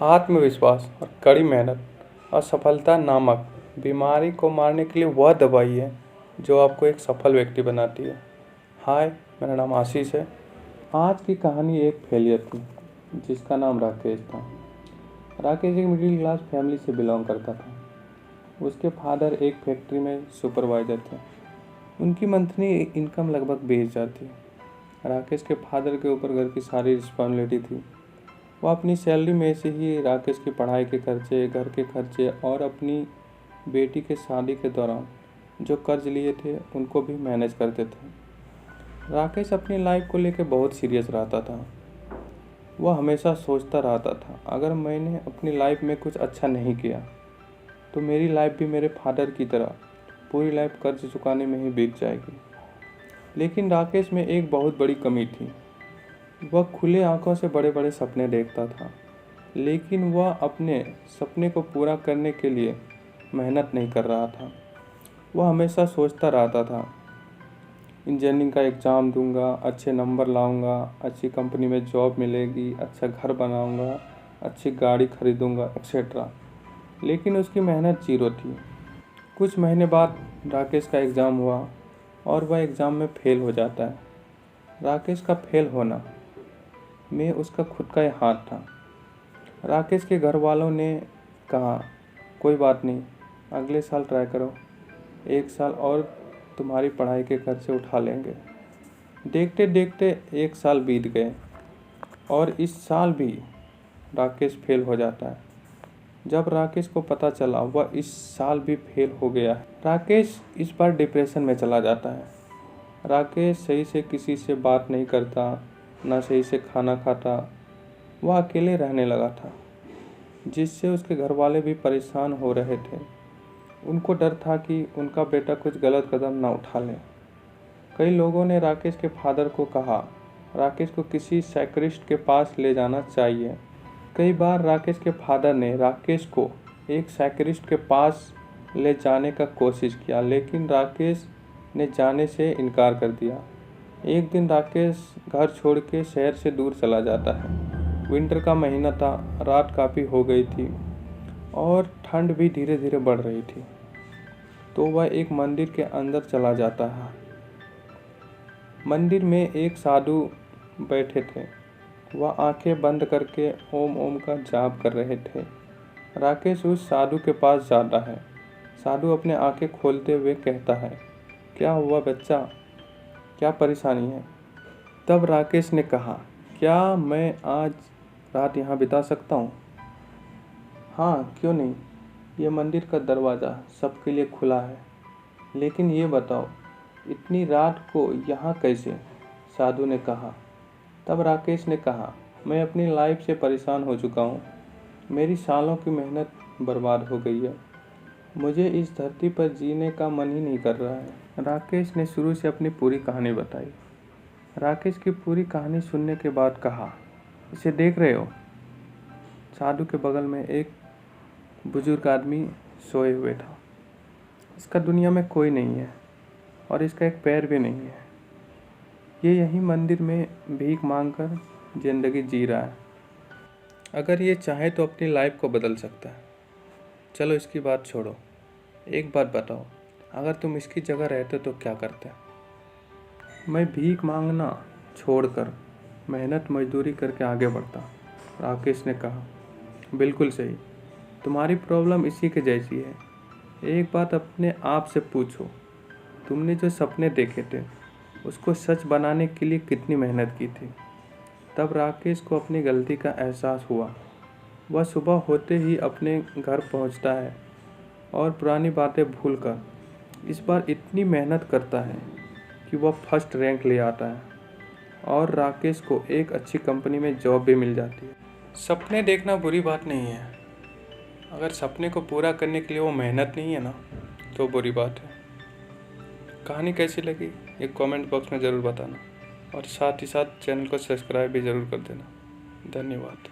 आत्मविश्वास और कड़ी मेहनत असफलता नामक बीमारी को मारने के लिए वह दवाई है जो आपको एक सफल व्यक्ति बनाती है। हाय, मेरा नाम आशीष है। आज की कहानी एक फेलियर थी जिसका नाम राकेश था। राकेश एक मिडिल क्लास फैमिली से बिलोंग करता था। उसके फादर एक फैक्ट्री में सुपरवाइजर थे। उनकी मंथली इनकम लगभग 20,000 थी। राकेश के फादर के ऊपर घर की सारी रिस्पॉन्सिबिलिटी थी। वह अपनी सैलरी में से ही राकेश की पढ़ाई के खर्चे, घर के खर्चे और अपनी बेटी के शादी के दौरान जो कर्ज लिए थे उनको भी मैनेज करते थे। राकेश अपनी लाइफ को लेकर बहुत सीरियस रहता था। वह हमेशा सोचता रहता था, अगर मैंने अपनी लाइफ में कुछ अच्छा नहीं किया तो मेरी लाइफ भी मेरे फादर की तरह पूरी लाइफ कर्ज चुकाने में ही बीत जाएगी। लेकिन राकेश में एक बहुत बड़ी कमी थी। वह खुले आंखों से बड़े बड़े सपने देखता था, लेकिन वह अपने सपने को पूरा करने के लिए मेहनत नहीं कर रहा था। वह हमेशा सोचता रहता था, इंजीनियरिंग का एग्ज़ाम दूंगा, अच्छे नंबर लाऊंगा, अच्छी कंपनी में जॉब मिलेगी, अच्छा घर बनाऊंगा, अच्छी गाड़ी खरीदूंगा एक्सेट्रा। लेकिन उसकी मेहनत जीरो थी। कुछ महीने बाद राकेश का एग्ज़ाम हुआ और वह एग्ज़ाम में फेल हो जाता है। राकेश का फेल होना में उसका खुद का ही हाथ था। राकेश के घर वालों ने कहा, कोई बात नहीं, अगले साल ट्राई करो, 1 साल और तुम्हारी पढ़ाई के खर्चे उठा लेंगे। देखते देखते 1 साल बीत गए और इस साल भी राकेश फेल हो जाता है। जब राकेश को पता चला वह इस साल भी फेल हो गया है, राकेश इस बार डिप्रेशन में चला जाता है। राकेश सही से किसी से बात नहीं करता, ना सही से खाना खाता। वह अकेले रहने लगा था, जिससे उसके घर वाले भी परेशान हो रहे थे। उनको डर था कि उनका बेटा कुछ गलत कदम ना उठा ले। कई लोगों ने राकेश के फादर को कहा, राकेश को किसी साइकियाट्रिस्ट के पास ले जाना चाहिए। कई बार राकेश के फादर ने राकेश को एक साइकियाट्रिस्ट के पास ले जाने का कोशिश किया, लेकिन राकेश ने जाने से इनकार कर दिया। एक दिन राकेश घर छोड़ के शहर से दूर चला जाता है। विंटर का महीना था, रात काफ़ी हो गई थी और ठंड भी धीरे धीरे बढ़ रही थी। तो वह एक मंदिर के अंदर चला जाता है। मंदिर में एक साधु बैठे थे। वह आंखें बंद करके ओम ओम का जाप कर रहे थे। राकेश उस साधु के पास जाता है। साधु अपने आंखें खोलते हुए कहता है, क्या हुआ बच्चा, क्या परेशानी है? तब राकेश ने कहा, क्या मैं आज रात यहाँ बिता सकता हूँ? हाँ, क्यों नहीं, ये मंदिर का दरवाज़ा सबके लिए खुला है। लेकिन ये बताओ, इतनी रात को यहाँ कैसे? साधु ने कहा। तब राकेश ने कहा, मैं अपनी लाइफ से परेशान हो चुका हूँ। मेरी सालों की मेहनत बर्बाद हो गई है। मुझे इस धरती पर जीने का मन ही नहीं कर रहा है। राकेश ने शुरू से अपनी पूरी कहानी बताई। राकेश की पूरी कहानी सुनने के बाद कहा, इसे देख रहे हो? साधु के बगल में एक बुजुर्ग आदमी सोए हुए था। इसका दुनिया में कोई नहीं है और इसका एक पैर भी नहीं है। ये यहीं मंदिर में भीख मांगकर जिंदगी जी रहा है। अगर ये चाहे तो अपनी लाइफ को बदल सकता है। चलो इसकी बात छोड़ो, एक बात बताओ, अगर तुम इसकी जगह रहते तो क्या करते? मैं भीख मांगना छोड़कर मेहनत मजदूरी करके आगे बढ़ता। राकेश ने कहा, बिल्कुल सही, तुम्हारी प्रॉब्लम इसी के जैसी है। एक बात अपने आप से पूछो, तुमने जो सपने देखे थे उसको सच बनाने के लिए कितनी मेहनत की थी? तब राकेश को अपनी गलती का एहसास हुआ। वह सुबह होते ही अपने घर पहुंचता है और पुरानी बातें भूलकर इस बार इतनी मेहनत करता है कि वह फर्स्ट रैंक ले आता है और राकेश को एक अच्छी कंपनी में जॉब भी मिल जाती है। सपने देखना बुरी बात नहीं है, अगर सपने को पूरा करने के लिए वो मेहनत नहीं है ना, तो बुरी बात है। कहानी कैसी लगी एक कमेंट बॉक्स में ज़रूर बताना और साथ ही साथ चैनल को सब्सक्राइब भी ज़रूर कर देना। धन्यवाद।